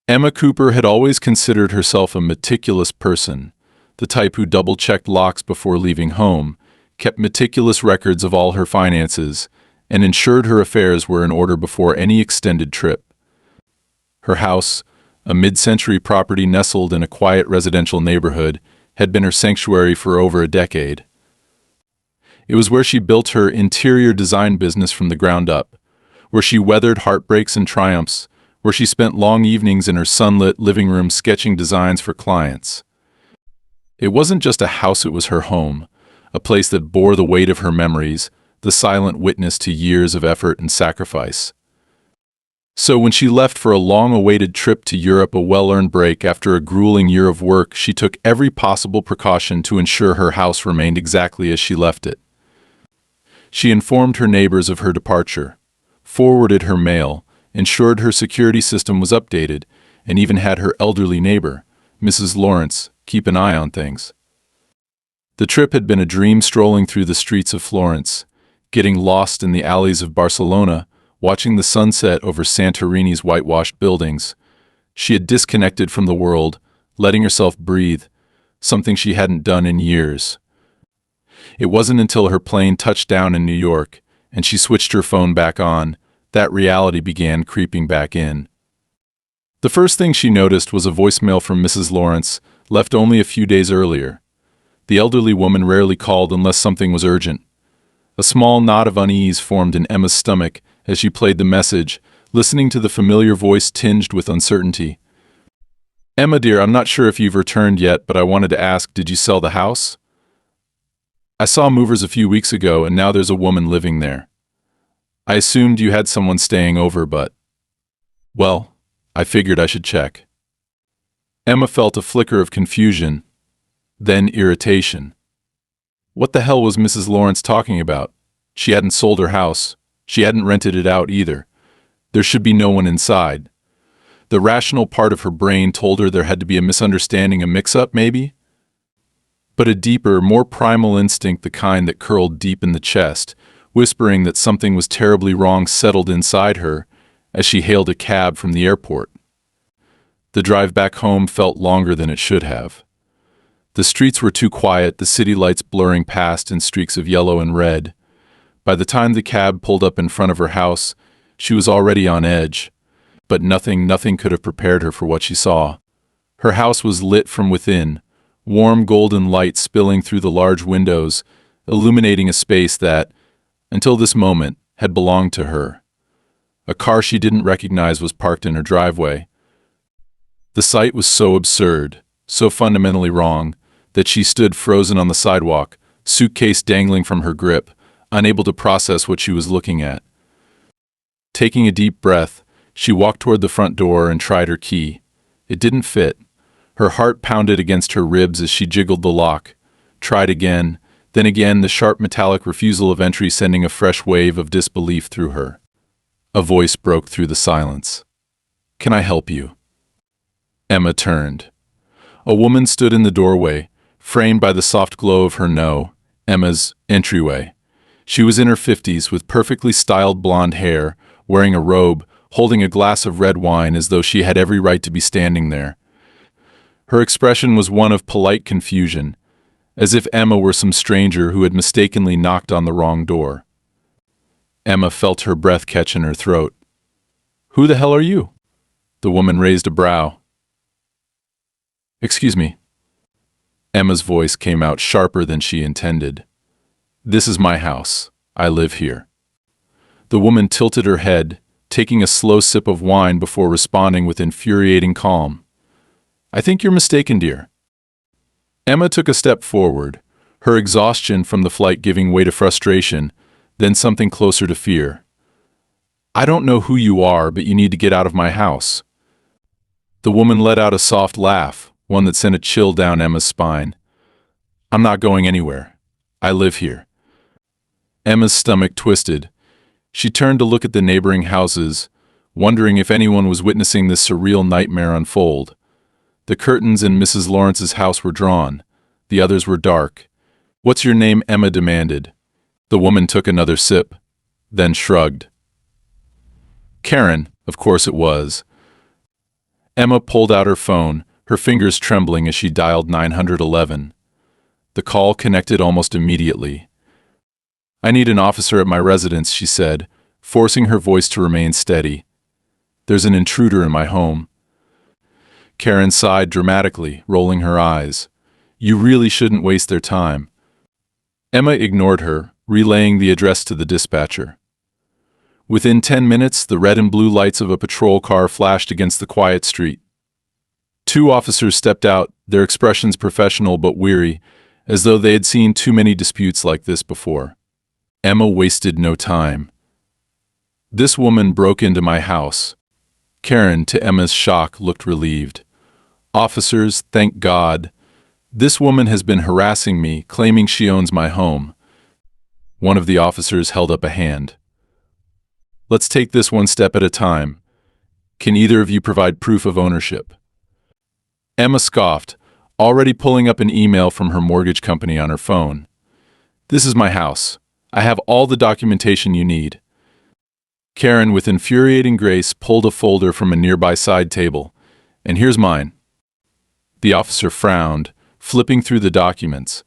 Emma Cooper had always considered herself a meticulous person, the type who double-checked locks before leaving home, kept meticulous records of all her finances, and ensured her affairs were in order before any extended trip. Her house, a mid-century property nestled in a quiet residential neighborhood, had been her sanctuary for over a decade. It was where she built her interior design business from the ground up, where she weathered heartbreaks and triumphs, where she spent long evenings in her sunlit living room sketching designs for clients. It wasn't just a house, it was her home, a place that bore the weight of her memories, the silent witness to years of effort and sacrifice. So when she left for a long-awaited trip to Europe, a well-earned break after a grueling year of work, she took every possible precaution to ensure her house remained exactly as she left it. She informed her neighbors of her departure, forwarded her mail, ensured her security system was updated, and even had her elderly neighbor, Mrs. Lawrence, keep an eye on things. The trip had been a dream, strolling through the streets of Florence, getting lost in the alleys of Barcelona, watching the sunset over Santorini's whitewashed buildings. She had disconnected from the world, letting herself breathe, something she hadn't done in years. It wasn't until her plane touched down in New York, and she switched her phone back on, that reality began creeping back in. The first thing she noticed was a voicemail from Mrs. Lawrence, left only a few days earlier. The elderly woman rarely called unless something was urgent. A small knot of unease formed in Emma's stomach as she played the message, listening to the familiar voice tinged with uncertainty. "Emma dear, I'm not sure if you've returned yet, but I wanted to ask, did you sell the house? I saw movers a few weeks ago, and now there's a woman living there. I assumed you had someone staying over, but... well, I figured I should check." Emma felt a flicker of confusion, then irritation. What the hell was Mrs. Lawrence talking about? She hadn't sold her house. She hadn't rented it out either. There should be no one inside. The rational part of her brain told her there had to be a misunderstanding, a mix-up maybe? But a deeper, more primal instinct, the kind that curled deep in the chest, whispering that something was terribly wrong, settled inside her as she hailed a cab from the airport. The drive back home felt longer than it should have. The streets were too quiet, the city lights blurring past in streaks of yellow and red. By the time the cab pulled up in front of her house, she was already on edge. But nothing could have prepared her for what she saw. Her house was lit from within, warm golden light spilling through the large windows, illuminating a space that, until this moment, had belonged to her. A car she didn't recognize was parked in her driveway. The sight was so absurd, so fundamentally wrong, that she stood frozen on the sidewalk, suitcase dangling from her grip, unable to process what she was looking at. Taking a deep breath, she walked toward the front door and tried her key. It didn't fit. Her heart pounded against her ribs as she jiggled the lock. Tried again, then again, the sharp metallic refusal of entry sending a fresh wave of disbelief through her. A voice broke through the silence. "Can I help you?" Emma turned. A woman stood in the doorway, framed by the soft glow of her Emma's entryway. She was in her 50s, with perfectly styled blonde hair, wearing a robe, holding a glass of red wine as though she had every right to be standing there. Her expression was one of polite confusion, as if Emma were some stranger who had mistakenly knocked on the wrong door. Emma felt her breath catch in her throat. "Who the hell are you?" The woman raised a brow. "Excuse me." Emma's voice came out sharper than she intended. "This is my house. I live here." The woman tilted her head, taking a slow sip of wine before responding with infuriating calm. "I think you're mistaken, dear." Emma took a step forward, her exhaustion from the flight giving way to frustration, then something closer to fear. "I don't know who you are, but you need to get out of my house." The woman let out a soft laugh, one that sent a chill down Emma's spine. "I'm not going anywhere. I live here." Emma's stomach twisted. She turned to look at the neighboring houses, wondering if anyone was witnessing this surreal nightmare unfold. The curtains in Mrs. Lawrence's house were drawn. The others were dark. "What's your name?" Emma demanded. The woman took another sip, then shrugged. "Karen, of course it was." Emma pulled out her phone, her fingers trembling as she dialed 911. The call connected almost immediately. "I need an officer at my residence," she said, forcing her voice to remain steady. "There's an intruder in my home." Karen sighed dramatically, rolling her eyes. "You really shouldn't waste their time." Emma ignored her, relaying the address to the dispatcher. Within 10 minutes, the red and blue lights of a patrol car flashed against the quiet street. Two officers stepped out, their expressions professional but weary, as though they had seen too many disputes like this before. Emma wasted no time. "This woman broke into my house." Karen, to Emma's shock, looked relieved. "Officers, thank God. This woman has been harassing me, claiming she owns my home." One of the officers held up a hand. "Let's take this one step at a time. Can either of you provide proof of ownership?" Emma scoffed, already pulling up an email from her mortgage company on her phone. "This is my house. I have all the documentation you need." Karen, with infuriating grace, pulled a folder from a nearby side table. "And here's mine." The officer frowned, flipping through the documents.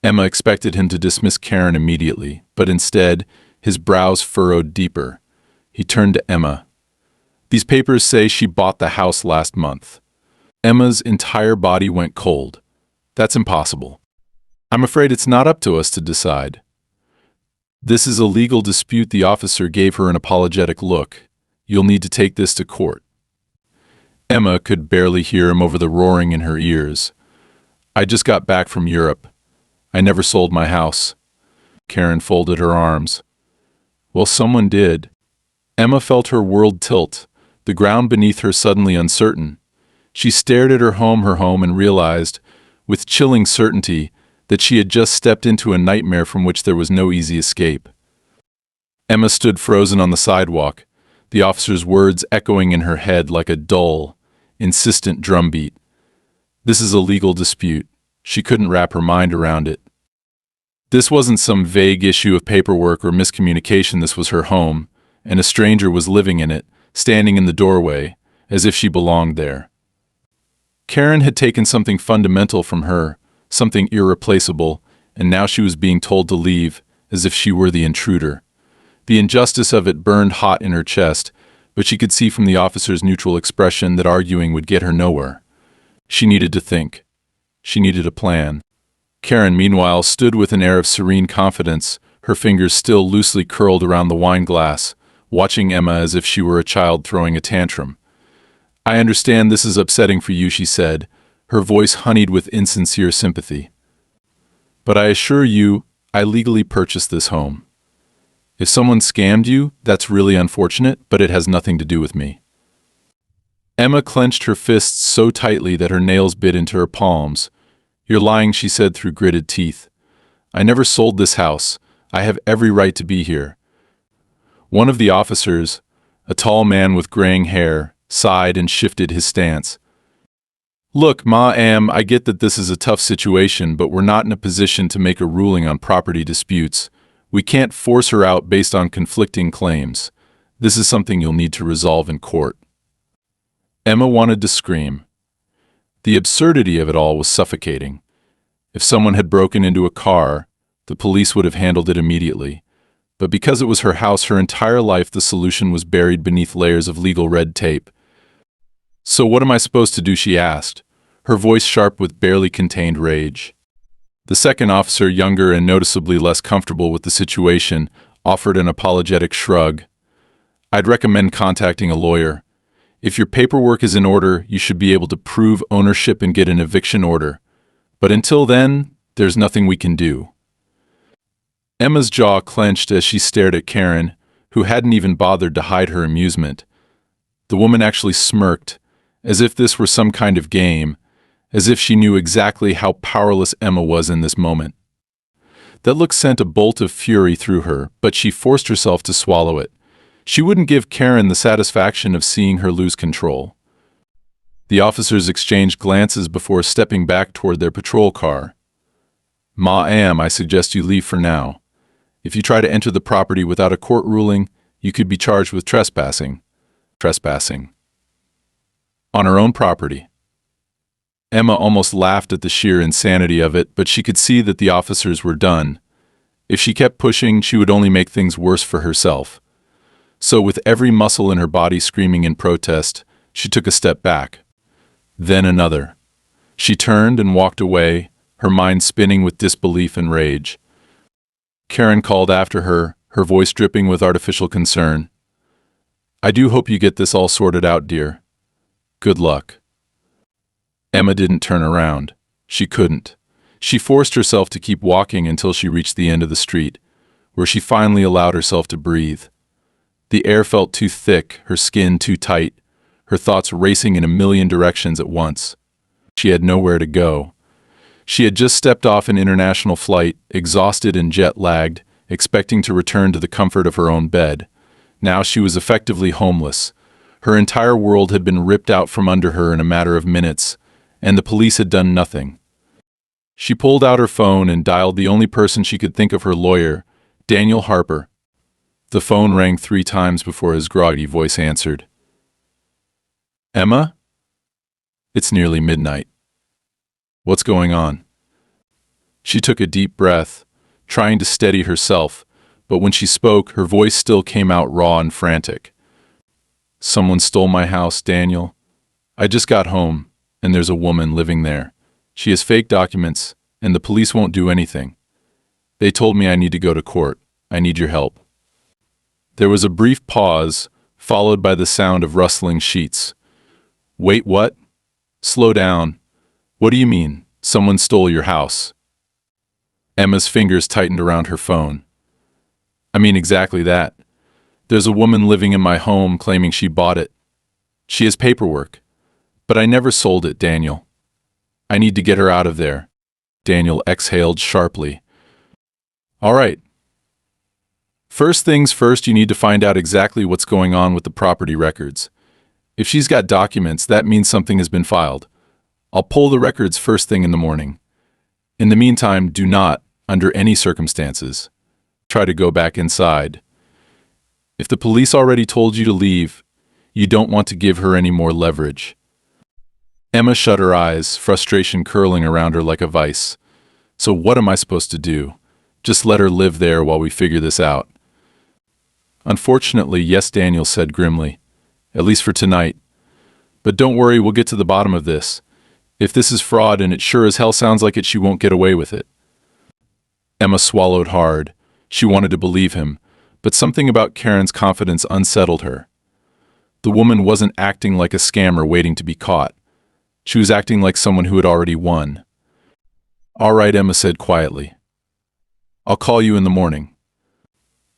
Emma expected him to dismiss Karen immediately, but instead, his brows furrowed deeper. He turned to Emma. "These papers say she bought the house last month." Emma's entire body went cold. "That's impossible. I'm afraid it's not up to us to decide." "This is a legal dispute." The officer gave her an apologetic look. "You'll need to take this to court." Emma could barely hear him over the roaring in her ears. "I just got back from Europe. I never sold my house." Karen folded her arms. "Well, someone did." Emma felt her world tilt, the ground beneath her suddenly uncertain. She stared at her home, and realized, with chilling certainty, that she had just stepped into a nightmare from which there was no easy escape. Emma stood frozen on the sidewalk, the officer's words echoing in her head like a dull, insistent drumbeat. This is a legal dispute. She couldn't wrap her mind around it. This wasn't some vague issue of paperwork or miscommunication. This was her home, and a stranger was living in it, standing in the doorway, as if she belonged there. Karen had taken something fundamental from her, something irreplaceable, and now she was being told to leave, as if she were the intruder. The injustice of it burned hot in her chest, but she could see from the officer's neutral expression that arguing would get her nowhere. She needed to think. She needed a plan. Karen, meanwhile, stood with an air of serene confidence, her fingers still loosely curled around the wine glass, watching Emma as if she were a child throwing a tantrum. "I understand this is upsetting for you," she said, her voice honeyed with insincere sympathy. "But I assure you, I legally purchased this home. If someone scammed you, that's really unfortunate, but it has nothing to do with me." Emma clenched her fists so tightly that her nails bit into her palms. "You're lying," she said through gritted teeth. "I never sold this house. I have every right to be here." One of the officers, a tall man with graying hair, sighed and shifted his stance. "Look, ma'am, I get that this is a tough situation, but we're not in a position to make a ruling on property disputes. We can't force her out based on conflicting claims. This is something you'll need to resolve in court." Emma wanted to scream. The absurdity of it all was suffocating. If someone had broken into a car, the police would have handled it immediately. But because it was her house her entire life, the solution was buried beneath layers of legal red tape. "So what am I supposed to do?" she asked, her voice sharp with barely contained rage. The second officer, younger and noticeably less comfortable with the situation, offered an apologetic shrug. "I'd recommend contacting a lawyer. If your paperwork is in order, you should be able to prove ownership and get an eviction order. But until then, there's nothing we can do." Emma's jaw clenched as she stared at Karen, who hadn't even bothered to hide her amusement. The woman actually smirked, as if this were some kind of game, as if she knew exactly how powerless Emma was in this moment. That look sent a bolt of fury through her, but she forced herself to swallow it. She wouldn't give Karen the satisfaction of seeing her lose control. The officers exchanged glances before stepping back toward their patrol car. "Ma'am, I suggest you leave for now. If you try to enter the property without a court ruling, you could be charged with trespassing." Trespassing. On her own property. Emma almost laughed at the sheer insanity of it, but she could see that the officers were done. If she kept pushing, she would only make things worse for herself. So with every muscle in her body screaming in protest, she took a step back. Then another. She turned and walked away, her mind spinning with disbelief and rage. Karen called after her, her voice dripping with artificial concern. "I do hope you get this all sorted out, dear. Good luck." Emma didn't turn around. She couldn't. She forced herself to keep walking until she reached the end of the street, where she finally allowed herself to breathe. The air felt too thick, her skin too tight, her thoughts racing in a million directions at once. She had nowhere to go. She had just stepped off an international flight, exhausted and jet-lagged, expecting to return to the comfort of her own bed. Now she was effectively homeless. Her entire world had been ripped out from under her in a matter of minutes, and the police had done nothing. She pulled out her phone and dialed the only person she could think of, her lawyer, Daniel Harper. The phone rang 3 times before his groggy voice answered. "Emma? It's nearly midnight. What's going on?" She took a deep breath, trying to steady herself, but when she spoke, her voice still came out raw and frantic. "Someone stole my house, Daniel. I just got home, and there's a woman living there. She has fake documents, and the police won't do anything. They told me I need to go to court. I need your help." There was a brief pause, followed by the sound of rustling sheets. "Wait, what? Slow down. What do you mean, someone stole your house?" Emma's fingers tightened around her phone. "I mean exactly that. There's a woman living in my home claiming she bought it. She has paperwork. But I never sold it, Daniel. I need to get her out of there." Daniel exhaled sharply. "All right. First things first, you need to find out exactly what's going on with the property records. If she's got documents, that means something has been filed. I'll pull the records first thing in the morning. In the meantime, do not, under any circumstances, try to go back inside. If the police already told you to leave, you don't want to give her any more leverage." Emma shut her eyes, frustration curling around her like a vice. "So what am I supposed to do? Just let her live there while we figure this out?" "Unfortunately, yes," Daniel said grimly. "At least for tonight. But don't worry, we'll get to the bottom of this. If this is fraud, and it sure as hell sounds like it, she won't get away with it." Emma swallowed hard. She wanted to believe him, but something about Karen's confidence unsettled her. The woman wasn't acting like a scammer waiting to be caught. She was acting like someone who had already won. "All right," Emma said quietly. "I'll call you in the morning."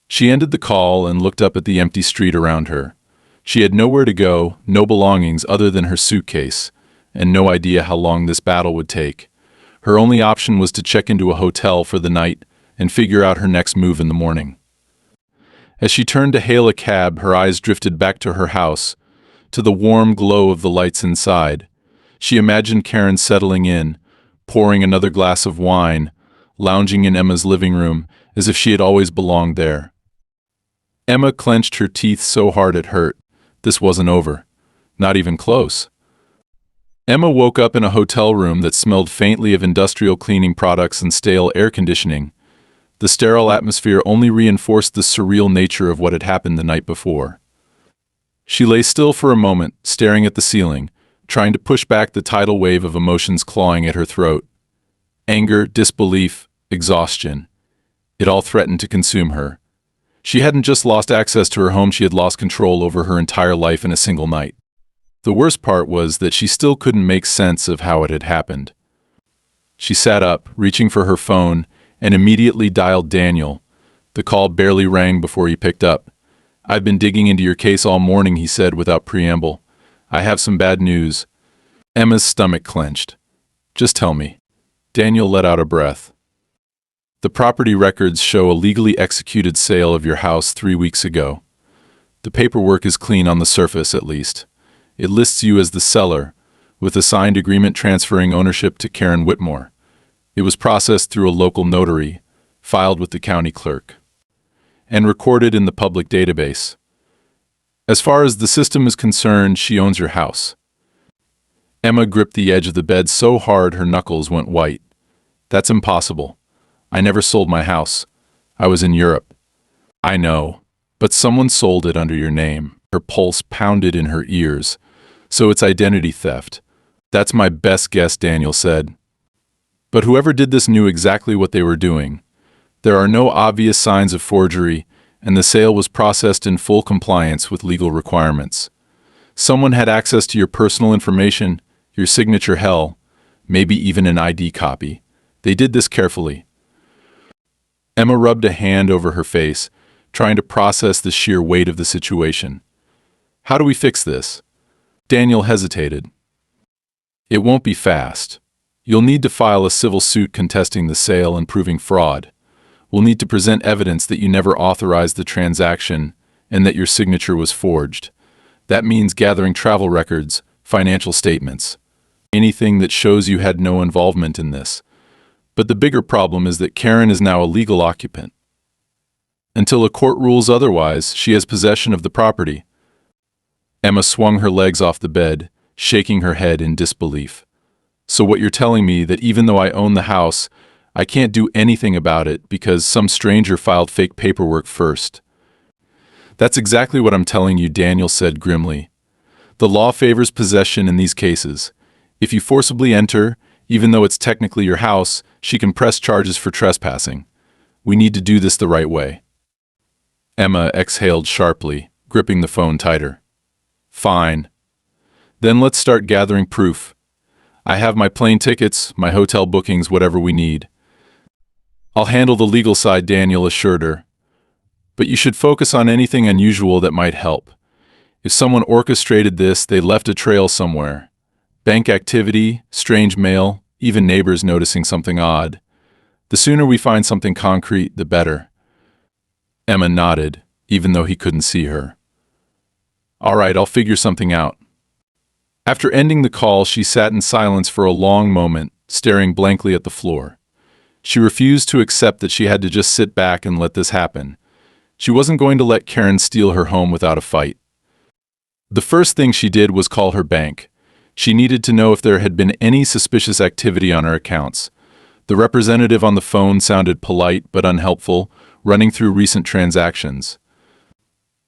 She ended the call and looked up at the empty street around her. She had nowhere to go, no belongings other than her suitcase, and no idea how long this battle would take. Her only option was to check into a hotel for the night and figure out her next move in the morning. As she turned to hail a cab, her eyes drifted back to her house, to the warm glow of the lights inside. She imagined Karen settling in, pouring another glass of wine, lounging in Emma's living room as if she had always belonged there. Emma clenched her teeth so hard it hurt. This wasn't over. Not even close. Emma woke up in a hotel room that smelled faintly of industrial cleaning products and stale air conditioning. The sterile atmosphere only reinforced the surreal nature of what had happened the night before. She lay still for a moment, staring at the ceiling, trying to push back the tidal wave of emotions clawing at her throat. Anger, disbelief, exhaustion. It all threatened to consume her. She hadn't just lost access to her home, she had lost control over her entire life in a single night. The worst part was that she still couldn't make sense of how it had happened. She sat up, reaching for her phone, and immediately dialed Daniel. The call barely rang before he picked up. "I've been digging into your case all morning," he said without preamble. "I have some bad news." Emma's stomach clenched. "Just tell me." Daniel let out a breath. "The property records show a legally executed sale of your house 3 weeks ago. The paperwork is clean on the surface, at least. It lists you as the seller, with a signed agreement transferring ownership to Karen Whitmore. It was processed through a local notary, filed with the county clerk, and recorded in the public database. As far as the system is concerned, she owns your house. Emma gripped the edge of the bed so hard her knuckles went white. That's impossible. I never sold my house. I was in Europe. I know, but someone sold it under your name. Her pulse pounded in her ears. So it's identity theft. That's my best guess, Daniel said. But whoever did this knew exactly what they were doing. There are no obvious signs of forgery, and the sale was processed in full compliance with legal requirements. Someone had access to your personal information, your signature hell, maybe even an ID copy. They did this carefully. Emma rubbed a hand over her face, trying to process the sheer weight of the situation. How do we fix this? Daniel hesitated. It won't be fast. You'll need to file a civil suit contesting the sale and proving fraud. We'll need to present evidence that you never authorized the transaction and that your signature was forged. That means gathering travel records, financial statements, anything that shows you had no involvement in this. But the bigger problem is that Karen is now a legal occupant. Until a court rules otherwise, she has possession of the property. Emma swung her legs off the bed, shaking her head in disbelief. So what you're telling me that even though I own the house, I can't do anything about it because some stranger filed fake paperwork first? That's exactly what I'm telling you, Daniel said grimly. The law favors possession in these cases. If you forcibly enter, even though it's technically your house, she can press charges for trespassing. We need to do this the right way. Emma exhaled sharply, gripping the phone tighter. Fine. Then let's start gathering proof. I have my plane tickets, my hotel bookings, whatever we need. I'll handle the legal side, Daniel assured her. But you should focus on anything unusual that might help. If someone orchestrated this, they left a trail somewhere. Bank activity, strange mail, even neighbors noticing something odd. The sooner we find something concrete, the better. Emma nodded, even though he couldn't see her. All right, I'll figure something out. After ending the call, she sat in silence for a long moment, staring blankly at the floor. She refused to accept that she had to just sit back and let this happen. She wasn't going to let Karen steal her home without a fight. The first thing she did was call her bank. She needed to know if there had been any suspicious activity on her accounts. The representative on the phone sounded polite but unhelpful, running through recent transactions.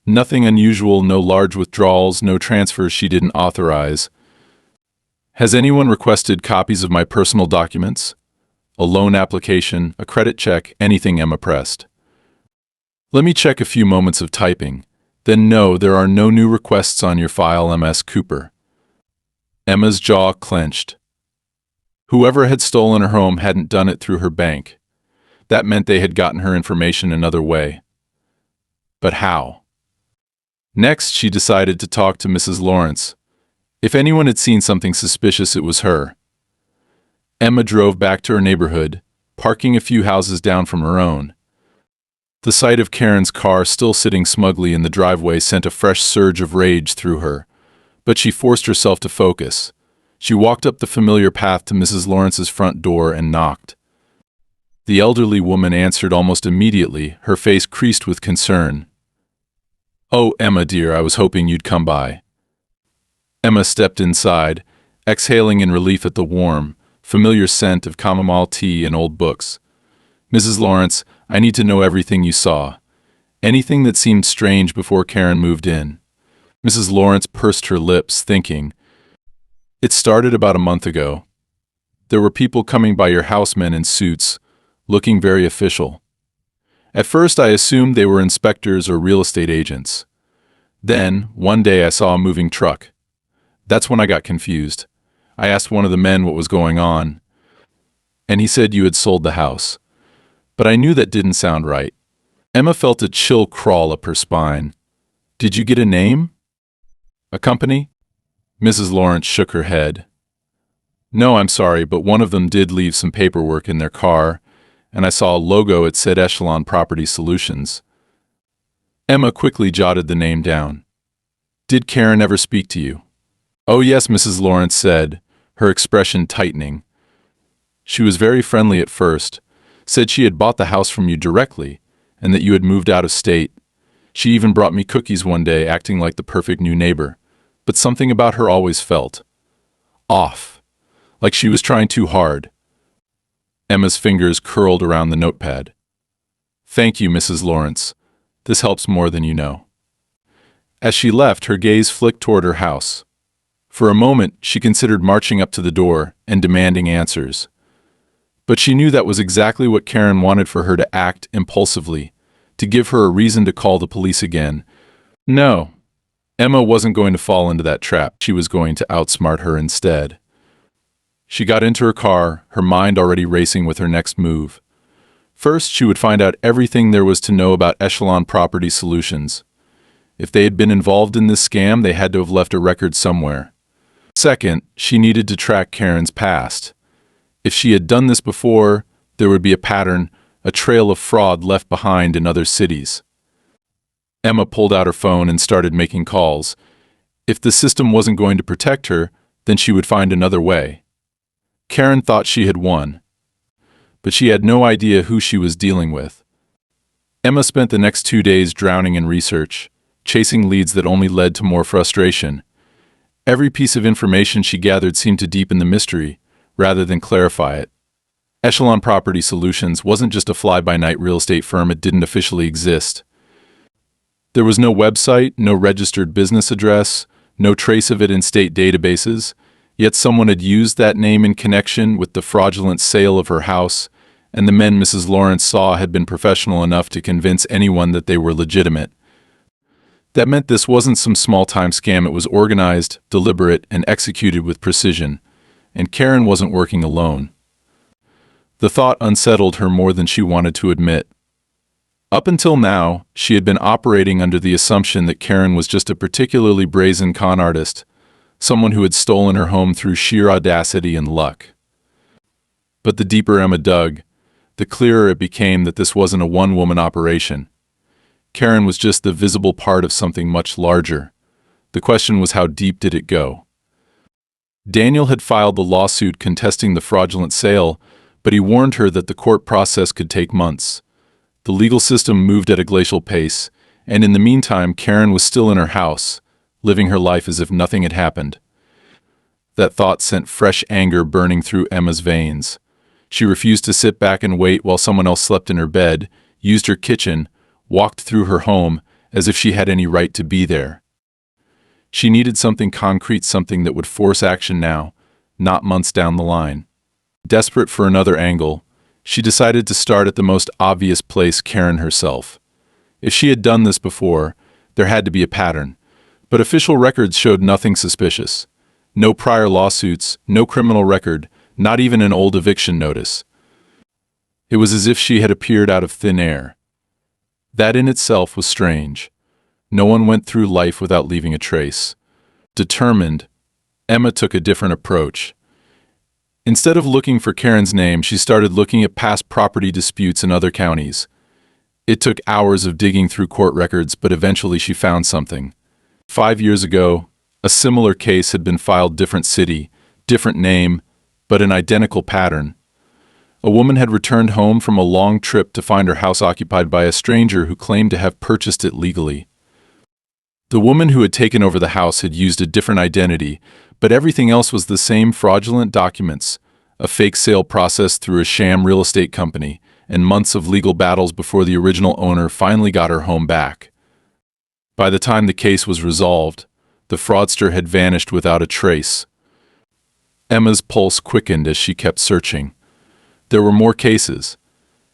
Nothing unusual, no large withdrawals, no transfers she didn't authorize. Has anyone requested copies of my personal documents? A loan application, a credit check, anything, Emma pressed. Let me check a few moments of typing. Then no, there are no new requests on your file, Ms. Cooper. Emma's jaw clenched. Whoever had stolen her home hadn't done it through her bank. That meant they had gotten her information another way. But how? Next, she decided to talk to Mrs. Lawrence. If anyone had seen something suspicious, it was her. Emma drove back to her neighborhood, parking a few houses down from her own. The sight of Karen's car still sitting smugly in the driveway sent a fresh surge of rage through her, but she forced herself to focus. She walked up the familiar path to Mrs. Lawrence's front door and knocked. The elderly woman answered almost immediately, her face creased with concern. Oh, Emma dear, I was hoping you'd come by. Emma stepped inside, exhaling in relief at the warm, familiar scent of chamomile tea and old books. Mrs. Lawrence, I need to know everything you saw. Anything that seemed strange before Karen moved in. Mrs. Lawrence pursed her lips, thinking. It started about a month ago. There were people coming by your house, men in suits, looking very official. At first, I assumed they were inspectors or real estate agents. Then, one day I saw a moving truck. That's when I got confused. I asked one of the men what was going on, and he said you had sold the house. But I knew that didn't sound right. Emma felt a chill crawl up her spine. Did you get a name? A company? Mrs. Lawrence shook her head. No, I'm sorry, but one of them did leave some paperwork in their car, and I saw a logo. It said Echelon Property Solutions. Emma quickly jotted the name down. Did Karen ever speak to you? Oh yes, Mrs. Lawrence said, her expression tightening. She was very friendly at first, said she had bought the house from you directly, and that you had moved out of state. She even brought me cookies one day, acting like the perfect new neighbor, but something about her always felt Off. Like she was trying too hard. Emma's fingers curled around the notepad. Thank you, Mrs. Lawrence. This helps more than you know. As she left, her gaze flicked toward her house. For a moment, she considered marching up to the door and demanding answers. But she knew that was exactly what Karen wanted for her to act impulsively, to give her a reason to call the police again. No, Emma wasn't going to fall into that trap. She was going to outsmart her instead. She got into her car, her mind already racing with her next move. First, she would find out everything there was to know about Echelon Property Solutions. If they had been involved in this scam, they had to have left a record somewhere. Second, she needed to track Karen's past. If she had done this before, there would be a pattern, a trail of fraud left behind in other cities. Emma pulled out her phone and started making calls. If the system wasn't going to protect her, then she would find another way. Karen thought she had won, but she had no idea who she was dealing with. Emma spent the next 2 days drowning in research, chasing leads that only led to more frustration. Every piece of information she gathered seemed to deepen the mystery, rather than clarify it. Echelon Property Solutions wasn't just a fly-by-night real estate firm, it didn't officially exist. There was no website, no registered business address, no trace of it in state databases, yet someone had used that name in connection with the fraudulent sale of her house, and the men Mrs. Lawrence saw had been professional enough to convince anyone that they were legitimate. That meant this wasn't some small-time scam, it was organized, deliberate, and executed with precision, and Karen wasn't working alone. The thought unsettled her more than she wanted to admit. Up until now, she had been operating under the assumption that Karen was just a particularly brazen con artist, someone who had stolen her home through sheer audacity and luck. But the deeper Emma dug, the clearer it became that this wasn't a one-woman operation. Karen was just the visible part of something much larger. The question was, how deep did it go? Daniel had filed the lawsuit contesting the fraudulent sale, but he warned her that the court process could take months. The legal system moved at a glacial pace, and in the meantime, Karen was still in her house, living her life as if nothing had happened. That thought sent fresh anger burning through Emma's veins. She refused to sit back and wait while someone else slept in her bed, used her kitchen, walked through her home as if she had any right to be there. She needed something concrete, something that would force action now, not months down the line. Desperate for another angle, she decided to start at the most obvious place, Karen herself. If she had done this before, there had to be a pattern, but official records showed nothing suspicious. No prior lawsuits, no criminal record, not even an old eviction notice. It was as if she had appeared out of thin air. That in itself was strange. No one went through life without leaving a trace. Determined, Emma took a different approach. Instead of looking for Karen's name, she started looking at past property disputes in other counties. It took hours of digging through court records, but eventually she found something. 5 years ago, a similar case had been filed, different city, different name, but an identical pattern. A woman had returned home from a long trip to find her house occupied by a stranger who claimed to have purchased it legally. The woman who had taken over the house had used a different identity, but everything else was the same: fraudulent documents, a fake sale process through a sham real estate company, and months of legal battles before the original owner finally got her home back. By the time the case was resolved, the fraudster had vanished without a trace. Emma's pulse quickened as she kept searching. There were more cases.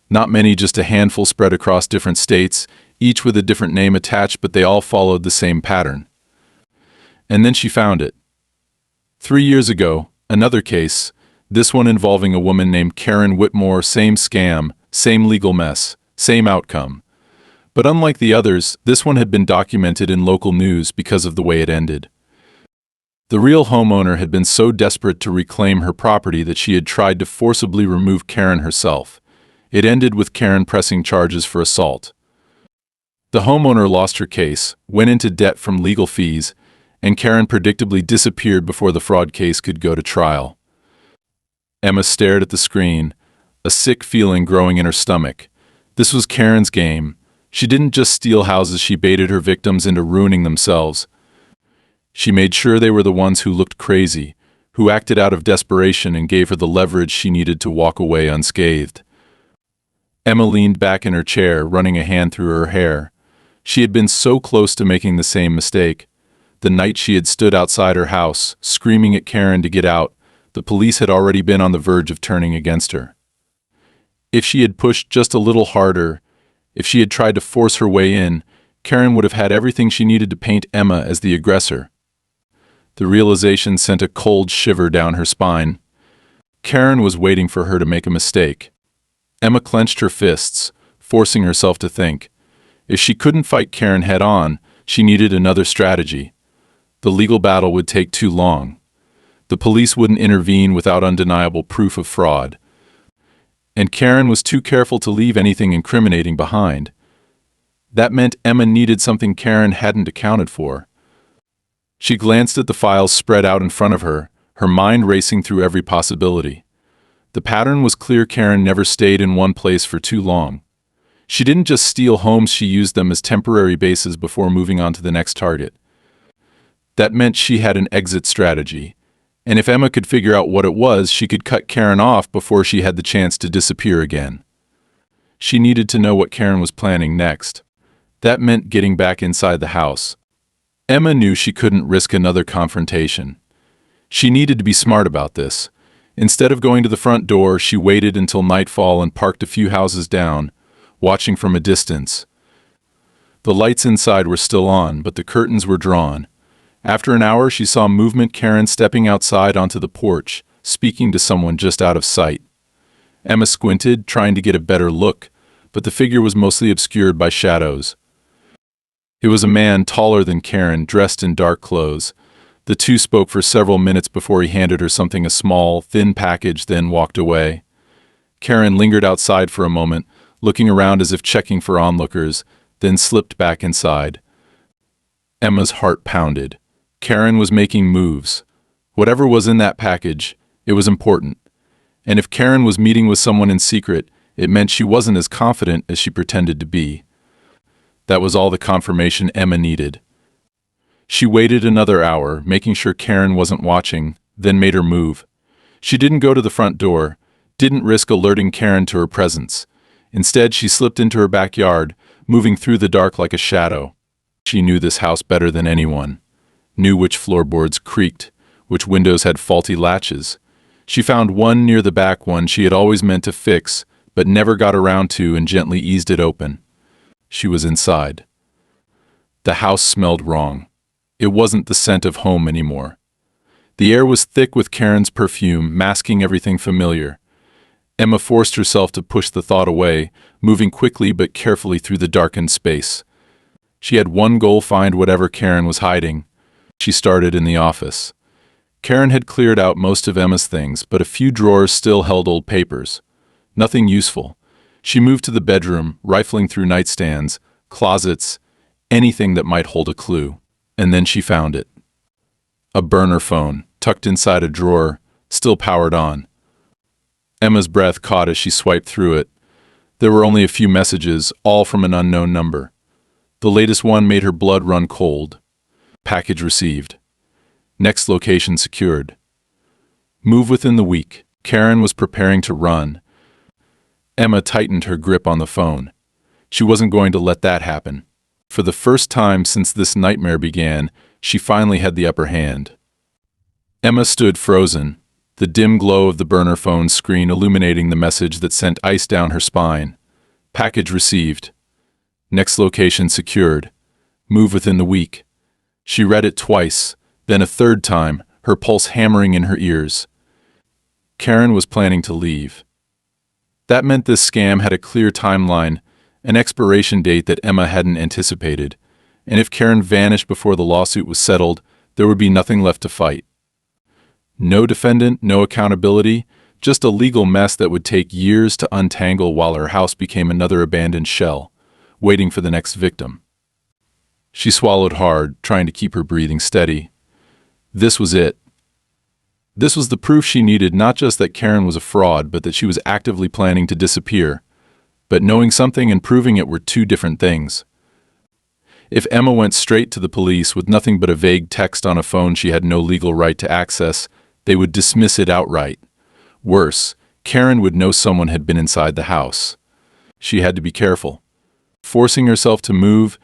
Not many, just a handful spread across different states, each with a different name attached, but they all followed the same pattern. And then she found it. 3 years ago, another case, this one involving a woman named Karen Whitmore, same scam, same legal mess, same outcome. But unlike the others, this one had been documented in local news because of the way it ended. The real homeowner had been so desperate to reclaim her property that she had tried to forcibly remove Karen herself. It ended with Karen pressing charges for assault. The homeowner lost her case, went into debt from legal fees, and Karen predictably disappeared before the fraud case could go to trial. Emma stared at the screen, a sick feeling growing in her stomach. This was Karen's game. She didn't just steal houses, she baited her victims into ruining themselves. She made sure they were the ones who looked crazy, who acted out of desperation and gave her the leverage she needed to walk away unscathed. Emma leaned back in her chair, running a hand through her hair. She had been so close to making the same mistake. The night she had stood outside her house, screaming at Karen to get out, the police had already been on the verge of turning against her. If she had pushed just a little harder, if she had tried to force her way in, Karen would have had everything she needed to paint Emma as the aggressor. The realization sent a cold shiver down her spine. Karen was waiting for her to make a mistake. Emma clenched her fists, forcing herself to think. If she couldn't fight Karen head-on, she needed another strategy. The legal battle would take too long. The police wouldn't intervene without undeniable proof of fraud. And Karen was too careful to leave anything incriminating behind. That meant Emma needed something Karen hadn't accounted for. She glanced at the files spread out in front of her, her mind racing through every possibility. The pattern was clear. Karen never stayed in one place for too long. She didn't just steal homes, she used them as temporary bases before moving on to the next target. That meant she had an exit strategy, and if Emma could figure out what it was, she could cut Karen off before she had the chance to disappear again. She needed to know what Karen was planning next. That meant getting back inside the house. Emma knew she couldn't risk another confrontation. She needed to be smart about this. Instead of going to the front door, she waited until nightfall and parked a few houses down, watching from a distance. The lights inside were still on, but the curtains were drawn. After an hour, she saw movement. Karen stepping outside onto the porch, speaking to someone just out of sight. Emma squinted, trying to get a better look, but the figure was mostly obscured by shadows. It was a man taller than Karen, dressed in dark clothes. The two spoke for several minutes before he handed her something, a small, thin package, then walked away. Karen lingered outside for a moment, looking around as if checking for onlookers, then slipped back inside. Emma's heart pounded. Karen was making moves. Whatever was in that package, it was important. And if Karen was meeting with someone in secret, it meant she wasn't as confident as she pretended to be. That was all the confirmation Emma needed. She waited another hour, making sure Karen wasn't watching, then made her move. She didn't go to the front door, didn't risk alerting Karen to her presence. Instead, she slipped into her backyard, moving through the dark like a shadow. She knew this house better than anyone. Knew which floorboards creaked, which windows had faulty latches. She found one near the back, one she had always meant to fix, but never got around to, and gently eased it open. She was inside. The house smelled wrong. It wasn't the scent of home anymore. The air was thick with Karen's perfume, masking everything familiar. Emma forced herself to push the thought away, moving quickly but carefully through the darkened space. She had one goal: find whatever Karen was hiding. She started in the office. Karen had cleared out most of Emma's things, but a few drawers still held old papers. Nothing useful. She moved to the bedroom, rifling through nightstands, closets, anything that might hold a clue. And then she found it. A burner phone, tucked inside a drawer, still powered on. Emma's breath caught as she swiped through it. There were only a few messages, all from an unknown number. The latest one made her blood run cold. Package received. Next location secured. Move within the week. Karen was preparing to run. Emma tightened her grip on the phone. She wasn't going to let that happen. For the first time since this nightmare began, she finally had the upper hand. Emma stood frozen, the dim glow of the burner phone screen illuminating the message that sent ice down her spine. Package received. Next location secured. Move within the week. She read it twice, then a third time, her pulse hammering in her ears. Karen was planning to leave. That meant this scam had a clear timeline, an expiration date that Emma hadn't anticipated, and if Karen vanished before the lawsuit was settled, there would be nothing left to fight. No defendant, no accountability, just a legal mess that would take years to untangle while her house became another abandoned shell, waiting for the next victim. She swallowed hard, trying to keep her breathing steady. This was it. This was the proof she needed, not just that Karen was a fraud, but that she was actively planning to disappear. But knowing something and proving it were two different things. If Emma went straight to the police with nothing but a vague text on a phone she had no legal right to access, They would dismiss it outright. Worse, Karen would know someone had been inside the house. She had to be careful. Forcing herself to move,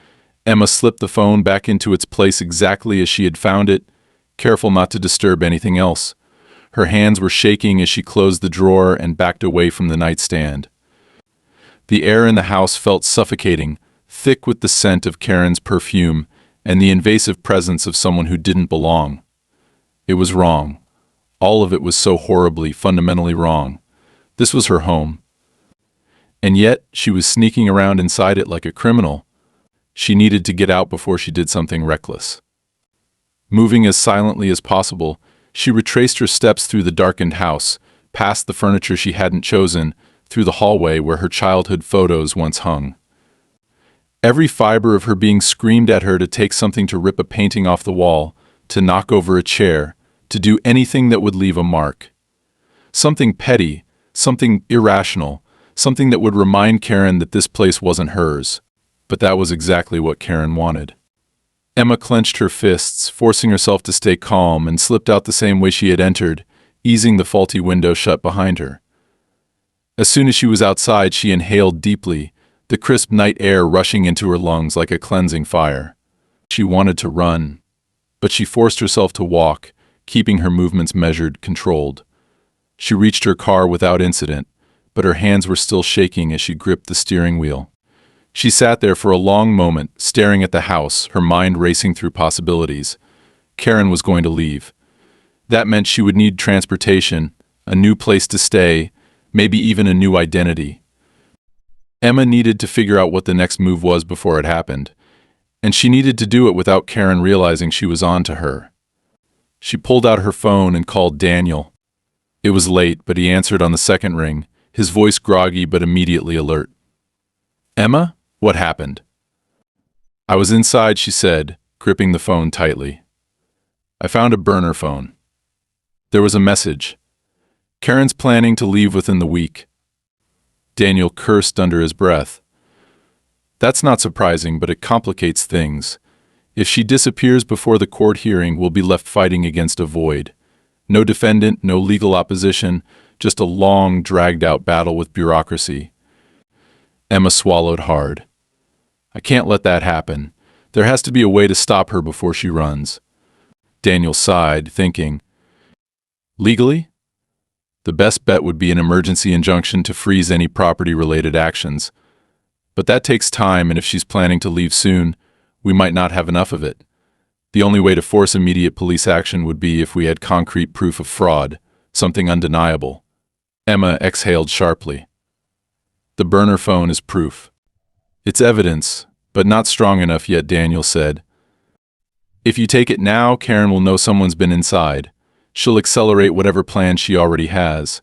Emma slipped the phone back into its place exactly as she had found it, careful not to disturb anything else. Her hands were shaking as she closed the drawer and backed away from the nightstand. The air in the house felt suffocating, thick with the scent of Karen's perfume and the invasive presence of someone who didn't belong. It was wrong. All of it was so horribly, fundamentally wrong. This was her home. And yet, she was sneaking around inside it like a criminal. She needed to get out before she did something reckless. Moving as silently as possible, she retraced her steps through the darkened house, past the furniture she hadn't chosen, through the hallway where her childhood photos once hung. Every fiber of her being screamed at her to take something, to rip a painting off the wall, to knock over a chair, to do anything that would leave a mark. Something petty, something irrational, something that would remind Karen that this place wasn't hers. But that was exactly what Karen wanted. Emma clenched her fists, forcing herself to stay calm, and slipped out the same way she had entered, easing the faulty window shut behind her. As soon as she was outside, she inhaled deeply, the crisp night air rushing into her lungs like a cleansing fire. She wanted to run, but she forced herself to walk, keeping her movements measured, controlled. She reached her car without incident, but her hands were still shaking as she gripped the steering wheel. She sat there for a long moment, staring at the house, her mind racing through possibilities. Karen was going to leave. That meant she would need transportation, a new place to stay, maybe even a new identity. Emma needed to figure out what the next move was before it happened, and she needed to do it without Karen realizing she was on to her. She pulled out her phone and called Daniel. It was late, but he answered on the second ring, his voice groggy but immediately alert. "Emma? What happened?" "I was inside," she said, gripping the phone tightly. "I found a burner phone. There was a message. Karen's planning to leave within the week." Daniel cursed under his breath. "That's not surprising, but it complicates things. If she disappears before the court hearing, we'll be left fighting against a void. No defendant, no legal opposition, just a long, dragged-out battle with bureaucracy." Emma swallowed hard. "I can't let that happen. There has to be a way to stop her before she runs." Daniel sighed, thinking, "Legally? The best bet would be an emergency injunction to freeze any property-related actions. But that takes time, and if she's planning to leave soon, we might not have enough of it. The only way to force immediate police action would be if we had concrete proof of fraud, something undeniable." Emma exhaled sharply. "The burner phone is proof. It's evidence, but not strong enough yet," Daniel said. "If you take it now, Karen will know someone's been inside. She'll accelerate whatever plan she already has.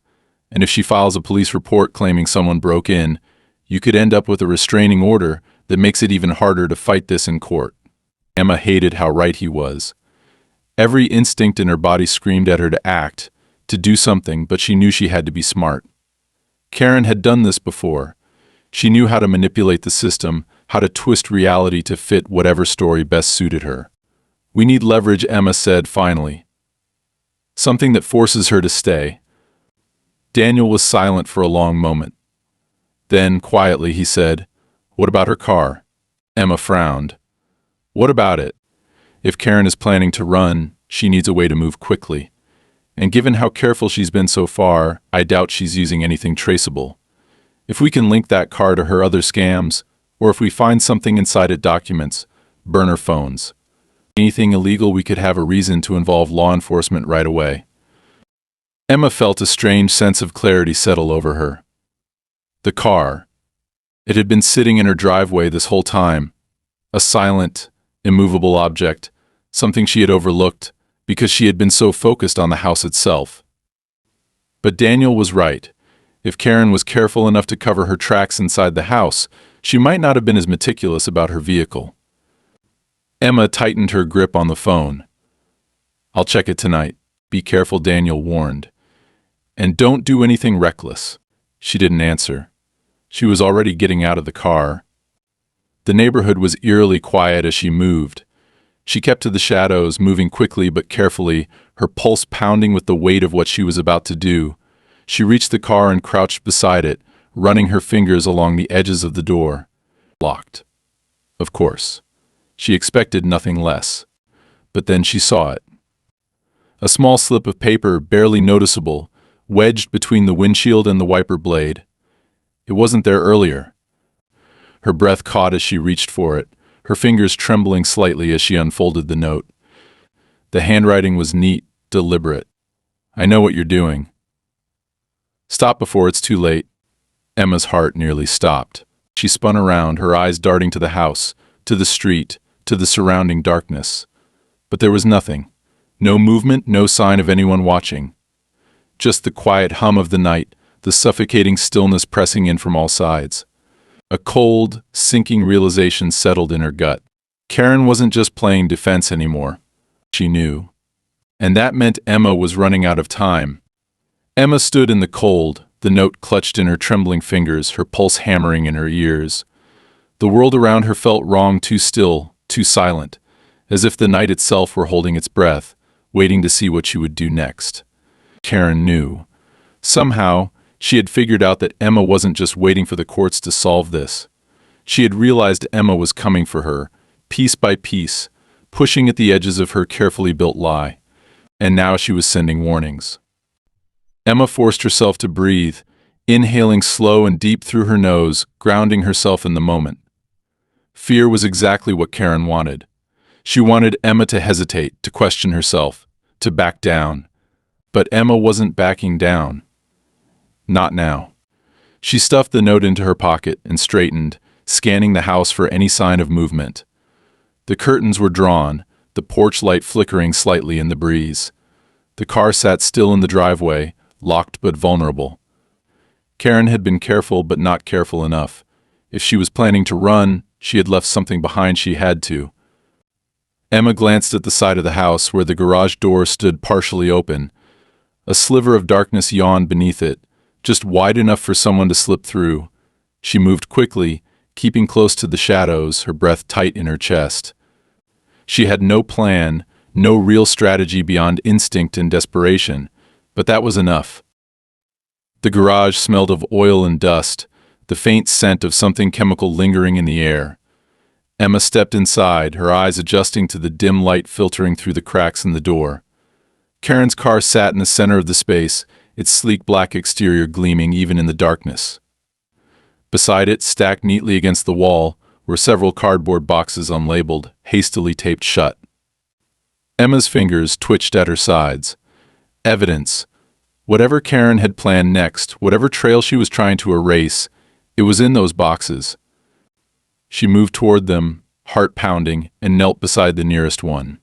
And if she files a police report claiming someone broke in, you could end up with a restraining order that makes it even harder to fight this in court." Emma hated how right he was. Every instinct in her body screamed at her to act, to do something, but she knew she had to be smart. Karen had done this before. She knew how to manipulate the system, how to twist reality to fit whatever story best suited her. "We need leverage," Emma said finally. "Something that forces her to stay." Daniel was silent for a long moment. Then, quietly, he said, "What about her car?" Emma frowned. "What about it? If Karen is planning to run, she needs a way to move quickly. And given how careful she's been so far, I doubt she's using anything traceable. If we can link that car to her other scams, or if we find something inside it, documents, burner phones, anything illegal, we could have a reason to involve law enforcement right away." Emma felt a strange sense of clarity settle over her. The car. It had been sitting in her driveway this whole time. A silent, immovable object, something she had overlooked because she had been so focused on the house itself. But Daniel was right. If Karen was careful enough to cover her tracks inside the house, she might not have been as meticulous about her vehicle. Emma tightened her grip on the phone. "I'll check it tonight. Be careful," Daniel warned. "And don't do anything reckless." She didn't answer. She was already getting out of the car. The neighborhood was eerily quiet as she moved. She kept to the shadows, moving quickly but carefully, her pulse pounding with the weight of what she was about to do. She reached the car and crouched beside it, running her fingers along the edges of the door. Locked. Of course. She expected nothing less. But then she saw it. A small slip of paper, barely noticeable, wedged between the windshield and the wiper blade. It wasn't there earlier. Her breath caught as she reached for it, her fingers trembling slightly as she unfolded the note. The handwriting was neat, deliberate. "I know what you're doing. Stop before it's too late." Emma's heart nearly stopped. She spun around, her eyes darting to the house, to the street, to the surrounding darkness. But there was nothing. No movement, no sign of anyone watching. Just the quiet hum of the night, the suffocating stillness pressing in from all sides. A cold, sinking realization settled in her gut. Karen wasn't just playing defense anymore. She knew. And that meant Emma was running out of time. Emma stood in the cold, the note clutched in her trembling fingers, her pulse hammering in her ears. The world around her felt wrong, too still, too silent, as if the night itself were holding its breath, waiting to see what she would do next. Karen knew. Somehow, she had figured out that Emma wasn't just waiting for the courts to solve this. She had realized Emma was coming for her, piece by piece, pushing at the edges of her carefully built lie. And now she was sending warnings. Emma forced herself to breathe, inhaling slow and deep through her nose, grounding herself in the moment. Fear was exactly what Karen wanted. She wanted Emma to hesitate, to question herself, to back down. But Emma wasn't backing down. Not now. She stuffed the note into her pocket and straightened, scanning the house for any sign of movement. The curtains were drawn, the porch light flickering slightly in the breeze. The car sat still in the driveway, locked but vulnerable. Karen had been careful but not careful enough. If she was planning to run, she had left something behind she had to. Emma glanced at the side of the house where the garage door stood partially open. A sliver of darkness yawned beneath it, just wide enough for someone to slip through. She moved quickly, keeping close to the shadows, her breath tight in her chest. She had no plan, no real strategy beyond instinct and desperation, but that was enough. The garage smelled of oil and dust, the faint scent of something chemical lingering in the air. Emma stepped inside, her eyes adjusting to the dim light filtering through the cracks in the door. Karen's car sat in the center of the space, its sleek black exterior gleaming even in the darkness. Beside it, stacked neatly against the wall, were several cardboard boxes unlabeled, hastily taped shut. Emma's fingers twitched at her sides. Evidence. Whatever Karen had planned next, whatever trail she was trying to erase, it was in those boxes. She moved toward them, heart pounding, and knelt beside the nearest one.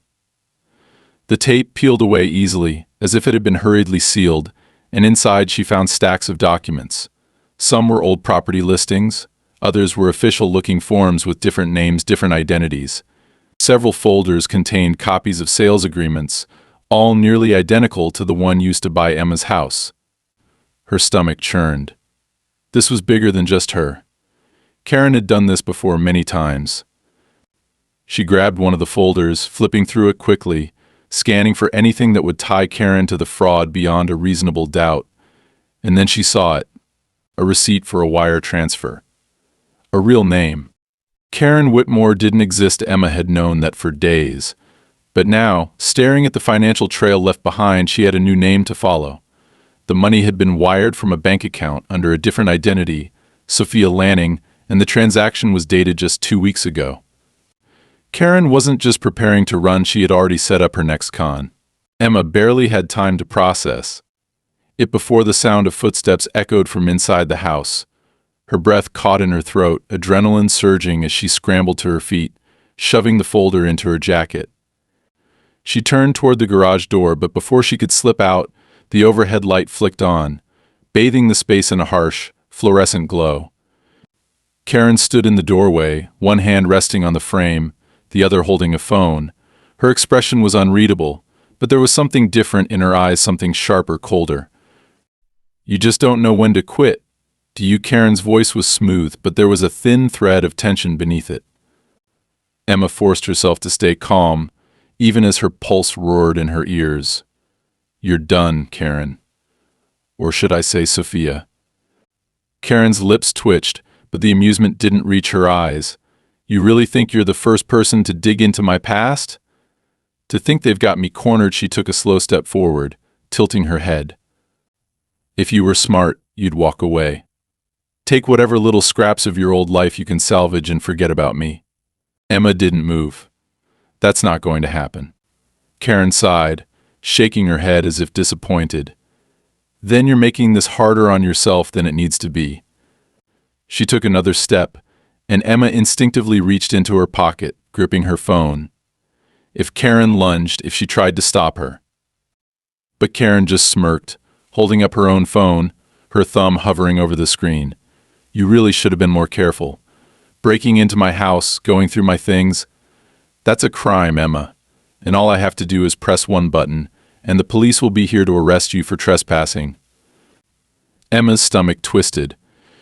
The tape peeled away easily, as if it had been hurriedly sealed, and inside she found stacks of documents. Some were old property listings, others were official-looking forms with different names, different identities. Several folders contained copies of sales agreements, all nearly identical to the one used to buy Emma's house. Her stomach churned. This was bigger than just her. Karen had done this before many times. She grabbed one of the folders, flipping through it quickly, scanning for anything that would tie Karen to the fraud beyond a reasonable doubt. And then she saw it. A receipt for a wire transfer. A real name. Karen Whitmore didn't exist. Emma had known that for days. But now, staring at the financial trail left behind, she had a new name to follow. The money had been wired from a bank account under a different identity, Sophia Lanning, and the transaction was dated just 2 weeks ago. Karen wasn't just preparing to run, she had already set up her next con. Emma barely had time to process it before the sound of footsteps echoed from inside the house. Her breath caught in her throat, adrenaline surging as she scrambled to her feet, shoving the folder into her jacket. She turned toward the garage door, but before she could slip out, the overhead light flicked on, bathing the space in a harsh, fluorescent glow. Karen stood in the doorway, one hand resting on the frame, the other holding a phone. Her expression was unreadable, but there was something different in her eyes, something sharper, colder. "You just don't know when to quit, do you?" Karen's voice was smooth, but there was a thin thread of tension beneath it. Emma forced herself to stay calm, even as her pulse roared in her ears. "You're done, Karen. Or should I say Sophia?" Karen's lips twitched, but the amusement didn't reach her eyes. "You really think you're the first person to dig into my past?" To think they've got me cornered, she took a slow step forward, tilting her head. "If you were smart, you'd walk away. Take whatever little scraps of your old life you can salvage and forget about me." Emma didn't move. "That's not going to happen." Karen sighed, shaking her head as if disappointed. "Then you're making this harder on yourself than it needs to be." She took another step, and Emma instinctively reached into her pocket, gripping her phone. If Karen lunged, if she tried to stop her. But Karen just smirked, holding up her own phone, her thumb hovering over the screen. "You really should have been more careful. Breaking into my house, going through my things. That's a crime, Emma. And all I have to do is press one button, and the police will be here to arrest you for trespassing." Emma's stomach twisted.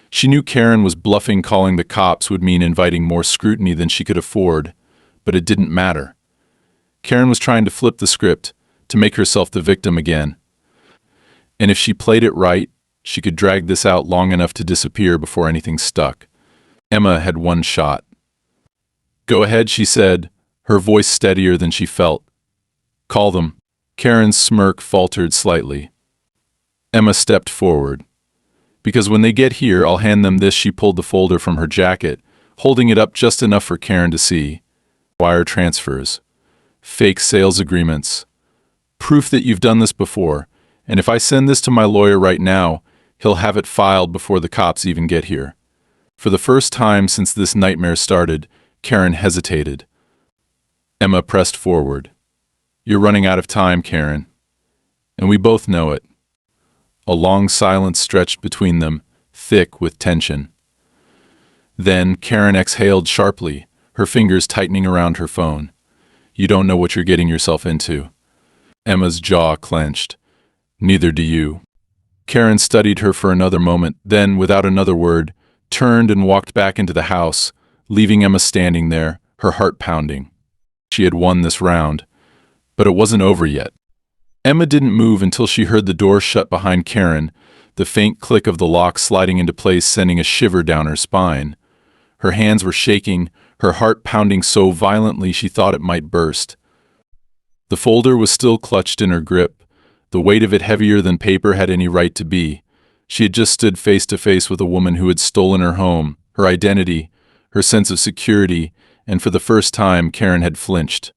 She knew Karen was bluffing. Calling the cops would mean inviting more scrutiny than she could afford, but it didn't matter. Karen was trying to flip the script, to make herself the victim again. And if she played it right, she could drag this out long enough to disappear before anything stuck. Emma had one shot. "Go ahead," she said, her voice steadier than she felt. "Call them." Karen's smirk faltered slightly. Emma stepped forward. "Because when they get here, I'll hand them this." She pulled the folder from her jacket, holding it up just enough for Karen to see. "Wire transfers. Fake sales agreements. Proof that you've done this before, and if I send this to my lawyer right now, he'll have it filed before the cops even get here." For the first time since this nightmare started, Karen hesitated. Emma pressed forward. "You're running out of time, Karen. And we both know it." A long silence stretched between them, thick with tension. Then Karen exhaled sharply, her fingers tightening around her phone. "You don't know what you're getting yourself into." Emma's jaw clenched. "Neither do you." Karen studied her for another moment, then, without another word, turned and walked back into the house, leaving Emma standing there, her heart pounding. She had won this round, but it wasn't over yet. Emma didn't move until she heard the door shut behind Karen, the faint click of the lock sliding into place sending a shiver down her spine. Her hands were shaking, her heart pounding so violently she thought it might burst. The folder was still clutched in her grip, the weight of it heavier than paper had any right to be. She had just stood face to face with a woman who had stolen her home, her identity, her sense of security, and for the first time Karen had flinched.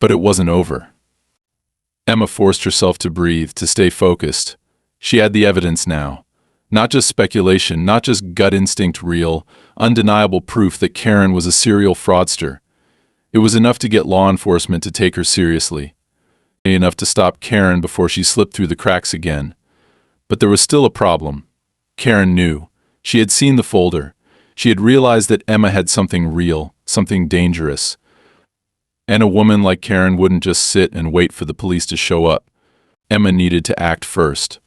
But it wasn't over. Emma forced herself to breathe, to stay focused. She had the evidence now. Not just speculation, not just gut instinct, real, undeniable proof that Karen was a serial fraudster. It was enough to get law enforcement to take her seriously. Enough to stop Karen before she slipped through the cracks again. But there was still a problem. Karen knew. She had seen the folder. She had realized that Emma had something real, something dangerous. And a woman like Karen wouldn't just sit and wait for the police to show up. Emma needed to act first.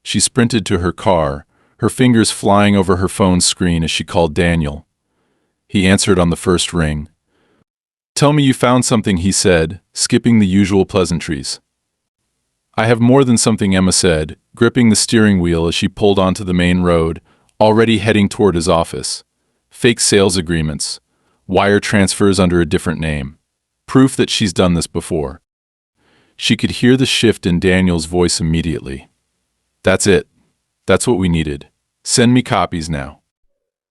She sprinted to her car, her fingers flying over her phone screen as she called Daniel. He answered on the first ring. "Tell me you found something," he said, skipping the usual pleasantries. "I have more than something," Emma said, gripping the steering wheel as she pulled onto the main road, already heading toward his office. "Fake sales agreements. Wire transfers under a different name. Proof that she's done this before." She could hear the shift in Daniel's voice immediately. "That's it. That's what we needed. Send me copies now."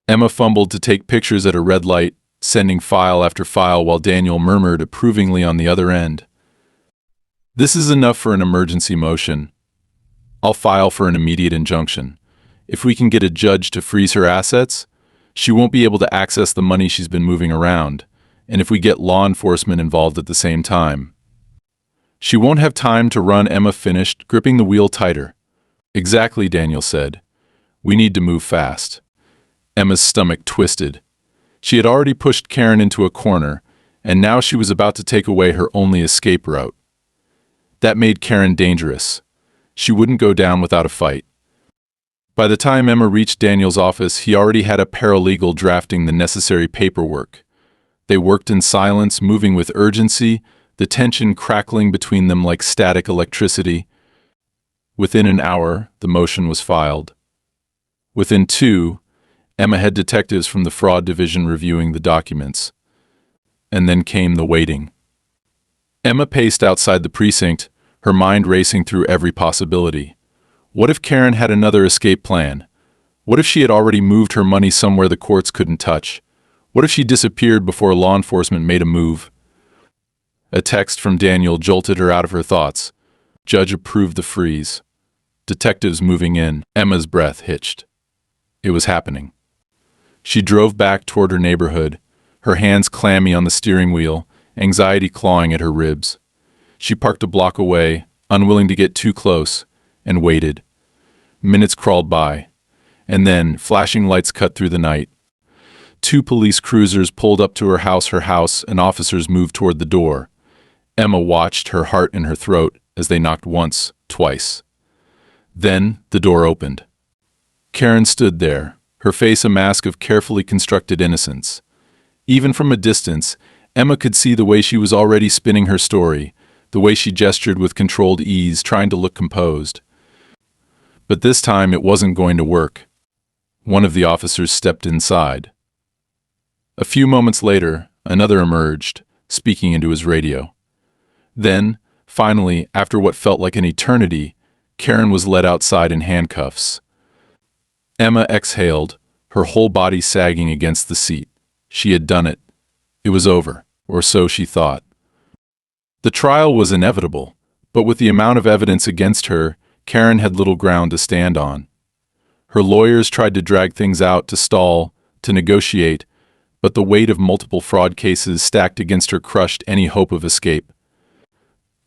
Emma fumbled to take pictures at a red light, sending file after file while Daniel murmured approvingly on the other end. "This is enough for an emergency motion. I'll file for an immediate injunction. If we can get a judge to freeze her assets, she won't be able to access the money she's been moving around, and if we get law enforcement involved at the same time, she won't have time to run." Emma finished, gripping the wheel tighter. "Exactly," Daniel said. "We need to move fast." Emma's stomach twisted. She had already pushed Karen into a corner, and now she was about to take away her only escape route. That made Karen dangerous. She wouldn't go down without a fight. By the time Emma reached Daniel's office, he already had a paralegal drafting the necessary paperwork. They worked in silence, moving with urgency, the tension crackling between them like static electricity. Within an hour, the motion was filed. Within 2, Emma had detectives from the fraud division reviewing the documents. And then came the waiting. Emma paced outside the precinct, her mind racing through every possibility. What if Karen had another escape plan? What if she had already moved her money somewhere the courts couldn't touch? What if she disappeared before law enforcement made a move? A text from Daniel jolted her out of her thoughts. Judge approved the freeze. Detectives moving in. Emma's breath hitched. It was happening. She drove back toward her neighborhood, her hands clammy on the steering wheel, anxiety clawing at her ribs. She parked a block away, unwilling to get too close, and waited. Minutes crawled by, and then flashing lights cut through the night. 2 police cruisers pulled up to her house, and officers moved toward the door. Emma watched, her heart in her throat, as they knocked once, twice. Then the door opened. Karen stood there, her face a mask of carefully constructed innocence. Even from a distance, Emma could see the way she was already spinning her story, the way she gestured with controlled ease, trying to look composed. But this time it wasn't going to work. One of the officers stepped inside. A few moments later, another emerged, speaking into his radio. Then, finally, after what felt like an eternity, Karen was led outside in handcuffs. Emma exhaled, her whole body sagging against the seat. She had done it. It was over, or so she thought. The trial was inevitable, but with the amount of evidence against her, Karen had little ground to stand on. Her lawyers tried to drag things out, to stall, to negotiate, but the weight of multiple fraud cases stacked against her crushed any hope of escape.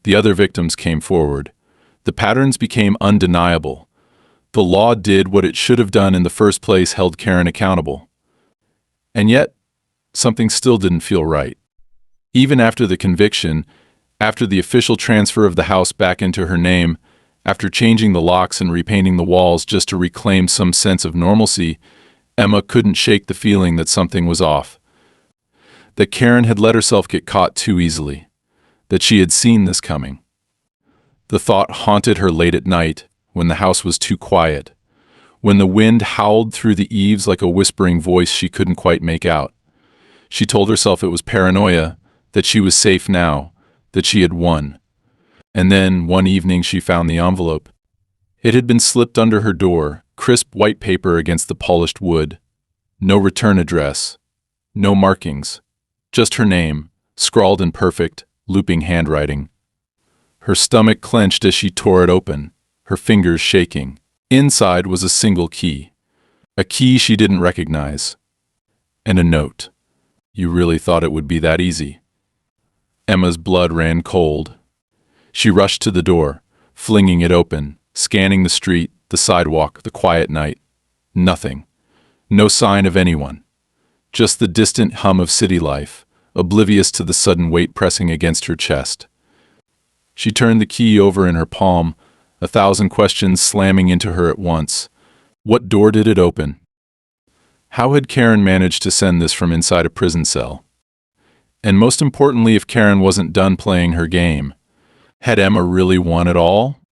The other victims came forward. The patterns became undeniable. The law did what it should have done in the first place, held Karen accountable. And yet, something still didn't feel right. Even after the conviction, after the official transfer of the house back into her name, after changing the locks and repainting the walls just to reclaim some sense of normalcy, Emma couldn't shake the feeling that something was off. That Karen had let herself get caught too easily. That she had seen this coming. The thought haunted her late at night, when the house was too quiet, when the wind howled through the eaves like a whispering voice she couldn't quite make out. She told herself it was paranoia, that she was safe now, that she had won. And then, one evening, she found the envelope. It had been slipped under her door, crisp white paper against the polished wood. No return address, no markings, just her name, scrawled in perfect, looping handwriting. Her stomach clenched as she tore it open, her fingers shaking. Inside was a single key, a key she didn't recognize, and a note. You really thought it would be that easy? Emma's blood ran cold. She rushed to the door, flinging it open, scanning the street, the sidewalk, the quiet night. Nothing. No sign of anyone. Just the distant hum of city life, oblivious to the sudden weight pressing against her chest. She turned the key over in her palm, 1,000 questions slamming into her at once. What door did it open? How had Karen managed to send this from inside a prison cell? And most importantly, if Karen wasn't done playing her game, had Emma really won it all?